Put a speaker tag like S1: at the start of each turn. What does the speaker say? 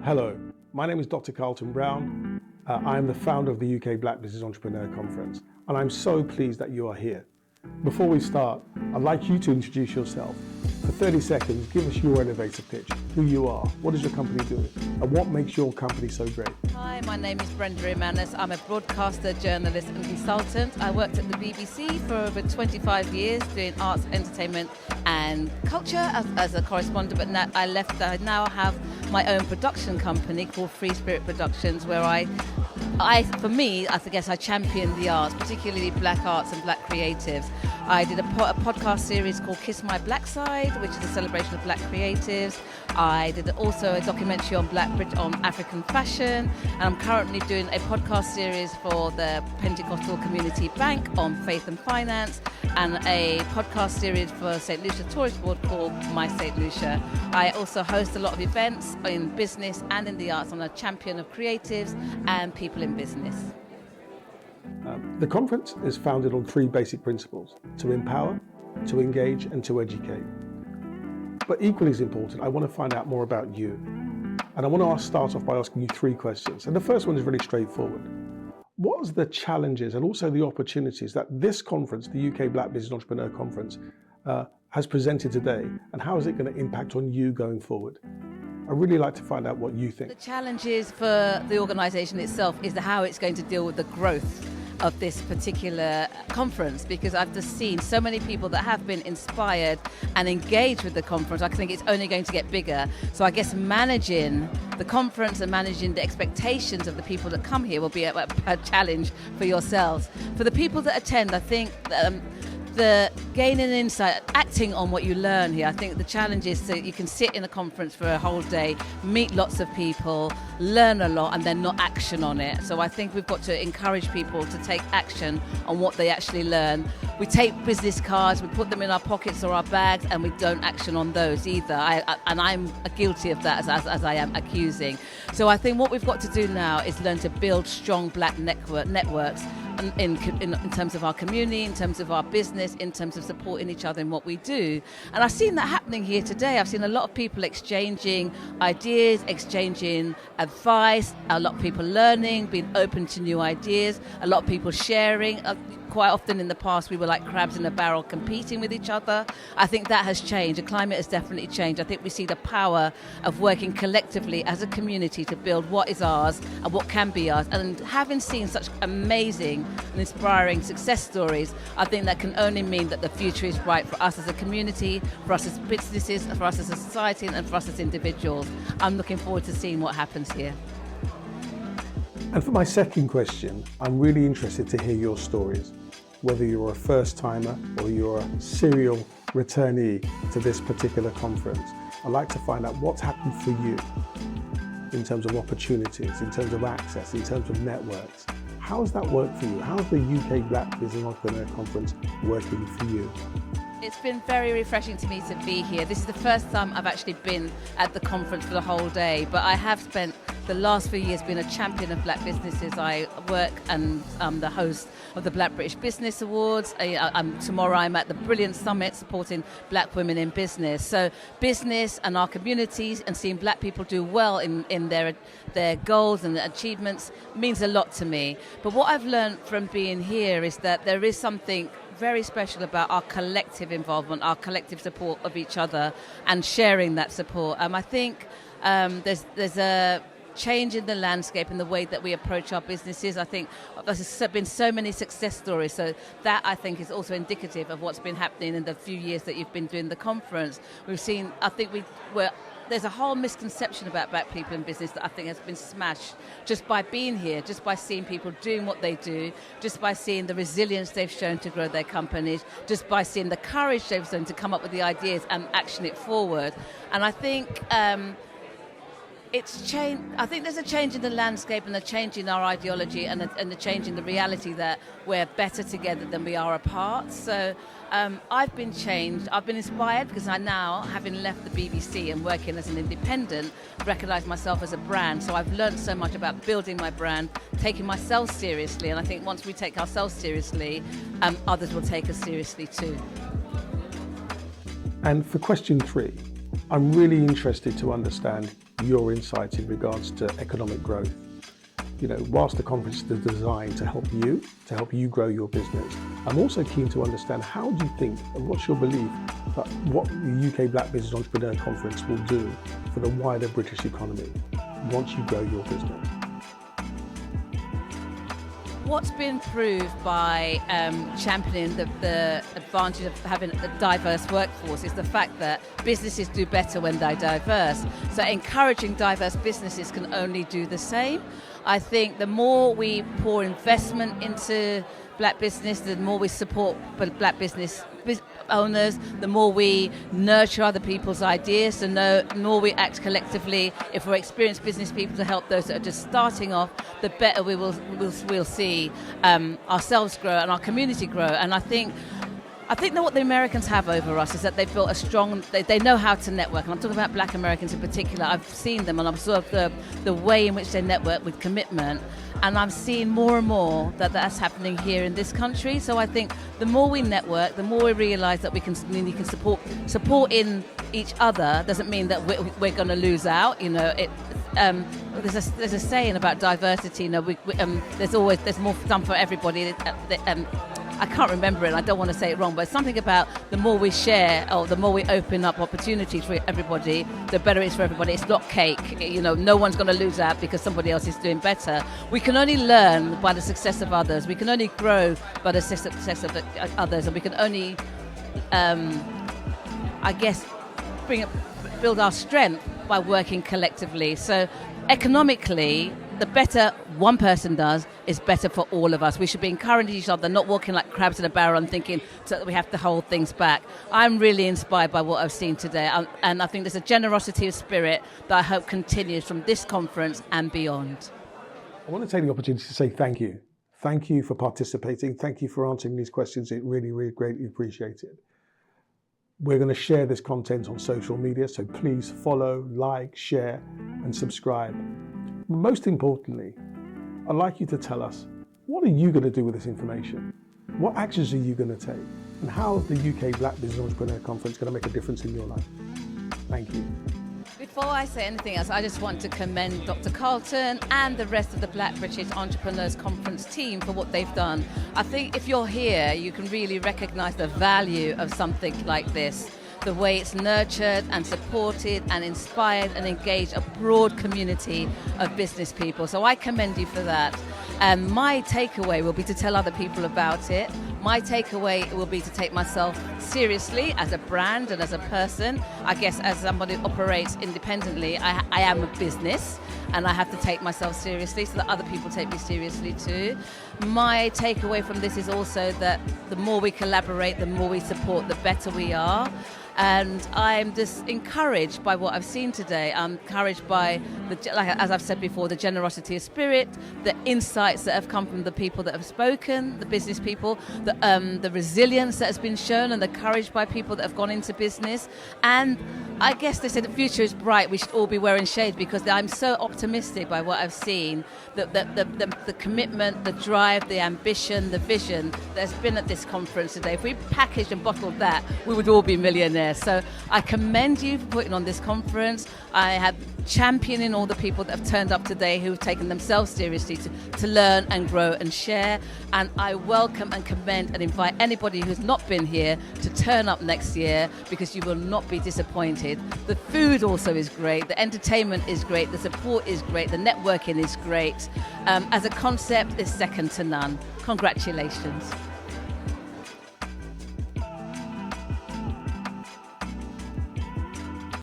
S1: Hello, my name is Dr. Carlton Brown. I am the founder of the UK Black Business Entrepreneur Conference, and I'm so pleased that you are here. Before we start, I'd like you to introduce yourself. For 30 seconds, give us your elevator pitch, who you are, what does your company do, and what makes your company so great.
S2: Hi, my name is Brenda Emmanus. I'm a broadcaster, journalist and consultant. I worked at the BBC for over 25 years doing arts, entertainment and culture as a correspondent, but now I left. I now have my own production company called Free Spirit Productions, where I guess I champion the arts, particularly black arts and black creatives. I did a podcast series called Kiss My Black Side, which is a celebration of black creatives. I did also a documentary on on African fashion, and I'm currently doing a podcast series for the Pentecostal Community Bank on faith and finance, and a podcast series for St. Lucia Tourist Board called My St. Lucia. I also host a lot of events in business and in the arts. I'm a champion of creatives and people in business.
S1: The conference is founded on three basic principles: to empower, to engage, and to educate. But equally as important, I want to find out more about you. And I want to start off by asking you three questions. And the first one is really straightforward. What are the challenges and also the opportunities that this conference, the UK Black Business Entrepreneur Conference, has presented today, and how is it going to impact on you going forward? I'd really like to find out what you think.
S2: The challenges for the organisation itself is how it's going to deal with the growth of this particular conference, because I've just seen so many people that have been inspired and engaged with the conference. I think it's only going to get bigger. So I guess managing the conference and managing the expectations of the people that come here will be a challenge for yourselves. For the people that attend, I think the gaining insight, acting on what you learn here. I think the challenge is that you can sit in a conference for a whole day, meet lots of people, learn a lot, and then not action on it. So I think we've got to encourage people to take action on what they actually learn. We take business cards, we put them in our pockets or our bags, and we don't action on those either. I'm guilty of that as I am accusing. So I think what we've got to do now is learn to build strong black networks in terms of our community, in terms of our business, in terms of supporting each other in what we do. And I've seen that happening here today. I've seen a lot of people exchanging ideas, exchanging advice, a lot of people learning, being open to new ideas, a lot of people sharing. Quite often in the past, we were like crabs in a barrel competing with each other. I think that has changed. The climate has definitely changed. I think we see the power of working collectively as a community to build what is ours and what can be ours. And having seen such amazing and inspiring success stories, I think that can only mean that the future is bright for us as a community, for us as businesses, for us as a society, and for us as individuals. I'm looking forward to seeing what happens here.
S1: And for my second question, I'm really interested to hear your stories. Whether you're a first timer or you're a serial returnee to this particular conference, I'd like to find out what's happened for you in terms of opportunities, in terms of access, in terms of networks. How's that worked for you? How's the UK Black Business Entrepreneur Conference working for you?
S2: It's been very refreshing to me to be here. This is the first time I've actually been at the conference for the whole day, but I have spent the last few years being a champion of black businesses. I work and I'm the host of the Black British Business Awards. Tomorrow I'm at the Brilliant Summit supporting black women in business. So business and our communities and seeing black people do well in their goals and achievements means a lot to me. But what I've learned from being here is that there is something very special about our collective involvement, our collective support of each other and sharing that support. I think there's a change in the landscape in the way that we approach our businesses. I think there's been so many success stories, so that I think is also indicative of what's been happening in the few years that you've been doing the conference. We've seen, there's a whole misconception about black people in business that I think has been smashed just by being here, just by seeing people doing what they do, just by seeing the resilience they've shown to grow their companies, just by seeing the courage they've shown to come up with the ideas and action it forward. And I think it's changed. I think there's a change in the landscape and a change in our ideology and a change in the reality that we're better together than we are apart. So I've been changed. I've been inspired because I now, having left the BBC and working as an independent, recognise myself as a brand. So I've learned so much about building my brand, taking myself seriously. And I think once we take ourselves seriously, others will take us seriously too.
S1: And for question 3, I'm really interested to understand your insights in regards to economic growth. Whilst the conference is designed to help you grow your business, I'm also keen to understand how do you think and what's your belief that what the UK Black Business Entrepreneur Conference will do for the wider British economy once you grow your business.
S2: What's been proved by championing the advantage of having a diverse workforce is the fact that businesses do better when they're diverse. So encouraging diverse businesses can only do the same. I think the more we pour investment into black business, the more we support black business owners, the more we nurture other people's ideas, the more we act collectively. If we're experienced business people to help those that are just starting off, the better we'll see ourselves grow and our community grow. And I think that what the Americans have over us is that they've built a strong, they know how to network. And I'm talking about black Americans in particular. I've seen them and I've observed the way in which they network with commitment. And I'm seeing more and more that that's happening here in this country. So I think the more we network, the more we realise that we can support in each other. Doesn't mean that we're going to lose out. There's a saying about diversity. There's more done for everybody. I can't remember it. I don't want to say it wrong, but something about the more we share or the more we open up opportunities for everybody, the better it is for everybody. It's not cake. No one's going to lose out because somebody else is doing better. We can only learn by the success of others. We can only grow by the success of others, and we can only, build our strength by working collectively. So economically, the better one person does is better for all of us. We should be encouraging each other, not walking like crabs in a barrel and thinking that we have to hold things back. I'm really inspired by what I've seen today, and I think there's a generosity of spirit that I hope continues from this conference and beyond.
S1: I want to take the opportunity to say thank you. Thank you for participating. Thank you for answering these questions. It really, really greatly appreciated. We're going to share this content on social media, so please follow, like, share, and subscribe. Most importantly, I'd like you to tell us, what are you going to do with this information? What actions are you going to take? And how is the UK Black Business Entrepreneur Conference going to make a difference in your life? Thank you.
S2: Before I say anything else, I just want to commend Dr. Carlton and the rest of the Black British Entrepreneurs Conference team for what they've done. I think if you're here, you can really recognise the value of something like this, the way it's nurtured and supported and inspired and engaged a broad community of business people. So I commend you for that. And my takeaway will be to tell other people about it. My takeaway will be to take myself seriously as a brand and as a person. I guess as somebody who operates independently, I am a business and I have to take myself seriously so that other people take me seriously too. My takeaway from this is also that the more we collaborate, the more we support, the better we are. And I'm just encouraged by what I've seen today. I'm encouraged by, as I've said before, the generosity of spirit, the insights that have come from the people that have spoken, the business people, the resilience that has been shown and the courage by people that have gone into business. And I guess they said the future is bright. We should all be wearing shades because I'm so optimistic by what I've seen. The commitment, the drive, the ambition, the vision that's been at this conference today. If we packaged and bottled that, we would all be millionaires. So I commend you for putting on this conference. I have championing all the people that have turned up today who've taken themselves seriously to learn and grow and share. And I welcome and commend and invite anybody who's not been here to turn up next year because you will not be disappointed. The food also is great. The entertainment is great. The support is great. The networking is great. As a concept, it's second to none. Congratulations.